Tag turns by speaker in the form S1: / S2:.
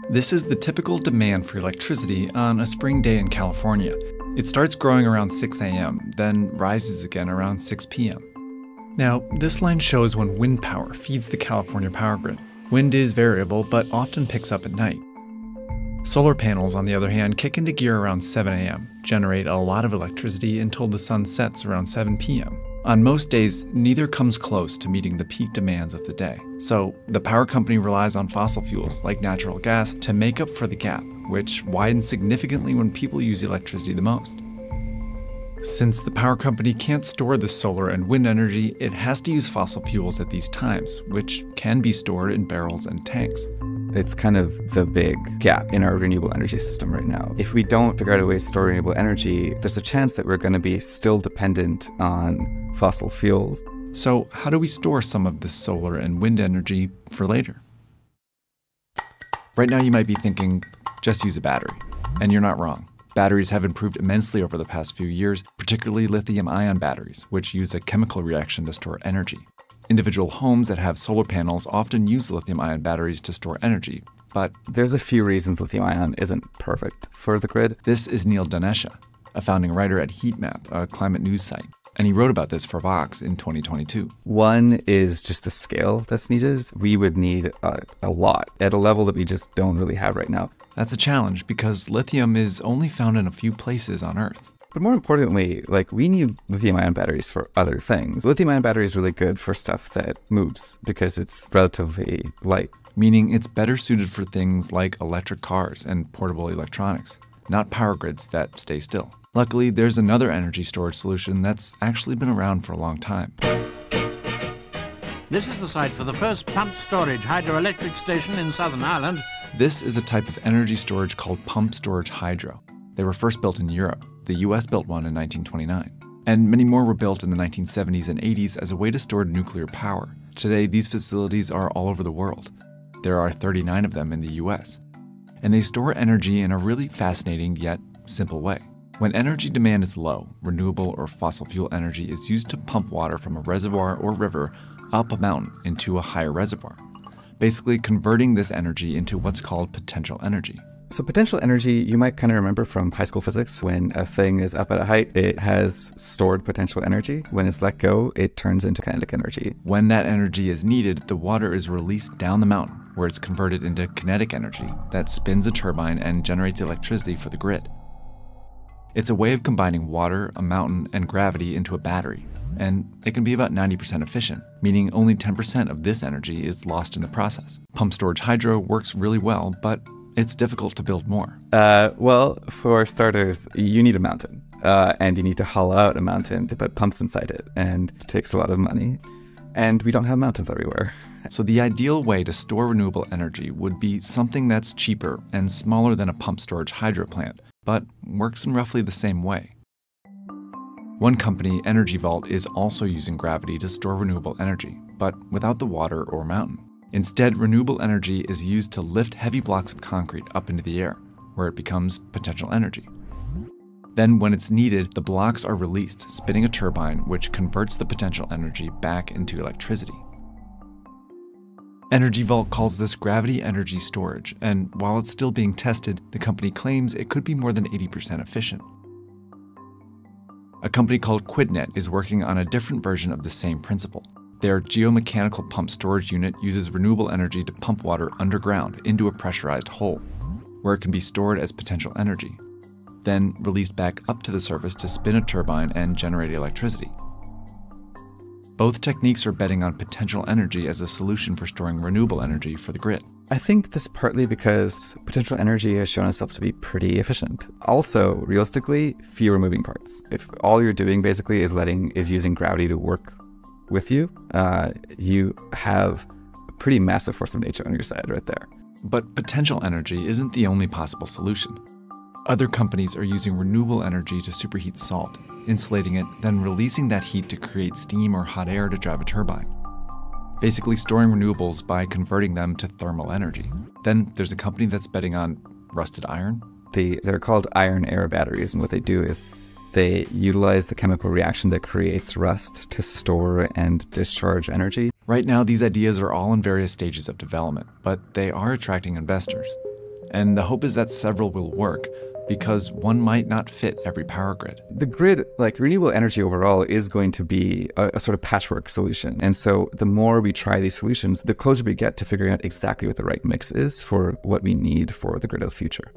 S1: This is the typical demand for electricity on a spring day in California. It starts growing around 6 a.m., then rises again around 6 p.m. Now, this line shows when wind power feeds the California power grid. Wind is variable, but often picks up at night. Solar panels, on the other hand, kick into gear around 7 a.m., generate a lot of electricity until the sun sets around 7 p.m. On most days, neither comes close to meeting the peak demands of the day. So, the power company relies on fossil fuels, like natural gas, to make up for the gap, which widens significantly when people use electricity the most. Since the power company can't store the solar and wind energy, it has to use fossil fuels at these times, which can be stored in barrels and tanks.
S2: It's kind of the big gap in our renewable energy system right now. If we don't figure out a way to store renewable energy, there's a chance that we're going to be still dependent on fossil fuels.
S1: So how do we store some of this solar and wind energy for later? Right now you might be thinking, just use a battery. And you're not wrong. Batteries have improved immensely over the past few years, particularly lithium-ion batteries, which use a chemical reaction to store energy. Individual homes that have solar panels often use lithium-ion batteries to store energy, but
S2: there's a few reasons lithium-ion isn't perfect for the grid.
S1: This is Neil Danesha, a founding writer at Heatmap, a climate news site, and he wrote about this for Vox in 2022.
S2: One is just the scale that's needed. We would need a lot at a level that we just don't really have right now.
S1: That's a challenge because lithium is only found in a few places on Earth.
S2: But more importantly, we need lithium-ion batteries for other things. Lithium-ion battery is really good for stuff that moves because it's relatively light.
S1: Meaning it's better suited for things like electric cars and portable electronics, not power grids that stay still. Luckily, there's another energy storage solution that's actually been around for a long time.
S3: This is the site for the first pumped storage hydroelectric station in Southern Ireland.
S1: This is a type of energy storage called pumped storage hydro. They were first built in Europe. The US built one in 1929. And many more were built in the 1970s and 80s as a way to store nuclear power. Today, these facilities are all over the world. There are 39 of them in the US. And they store energy in a really fascinating yet simple way. When energy demand is low, renewable or fossil fuel energy is used to pump water from a reservoir or river up a mountain into a higher reservoir, basically converting this energy into what's called potential energy.
S2: So potential energy, you might kind of remember from high school physics. When a thing is up at a height, it has stored potential energy. When it's let go, it turns into kinetic energy.
S1: When that energy is needed, the water is released down the mountain, where it's converted into kinetic energy that spins a turbine and generates electricity for the grid. It's a way of combining water, a mountain, and gravity into a battery. And it can be about 90% efficient, meaning only 10% of this energy is lost in the process. Pumped storage hydro works really well, but it's difficult to build more.
S2: Well, for starters, you need a mountain, and you need to hollow out a mountain to put pumps inside it, and it takes a lot of money, and we don't have mountains everywhere.
S1: So the ideal way to store renewable energy would be something that's cheaper and smaller than a pumped storage hydro plant, but works in roughly the same way. One company, Energy Vault, is also using gravity to store renewable energy, but without the water or mountain. Instead, renewable energy is used to lift heavy blocks of concrete up into the air, where it becomes potential energy. Then, when it's needed, the blocks are released, spinning a turbine which converts the potential energy back into electricity. Energy Vault calls this gravity energy storage, and while it's still being tested, the company claims it could be more than 80% efficient. A company called QuidNet is working on a different version of the same principle. Their geomechanical pump storage unit uses renewable energy to pump water underground into a pressurized hole, where it can be stored as potential energy, then released back up to the surface to spin a turbine and generate electricity. Both techniques are betting on potential energy as a solution for storing renewable energy for the grid.
S2: I think this partly because potential energy has shown itself to be pretty efficient. Also, realistically, fewer moving parts. If all you're doing basically is using gravity to work with you, you have a pretty massive force of nature on your side right there.
S1: But potential energy isn't the only possible solution. Other companies are using renewable energy to superheat salt, insulating it, then releasing that heat to create steam or hot air to drive a turbine. Basically storing renewables by converting them to thermal energy. Then there's a company that's betting on rusted iron.
S2: They're called iron air batteries, and what they do is They utilize the chemical reaction that creates rust to store and discharge energy.
S1: Right now, these ideas are all in various stages of development, but they are attracting investors. And the hope is that several will work, because one might not fit every power grid.
S2: The grid, like renewable energy overall, is going to be a sort of patchwork solution. And so the more we try these solutions, the closer we get to figuring out exactly what the right mix is for what we need for the grid of the future.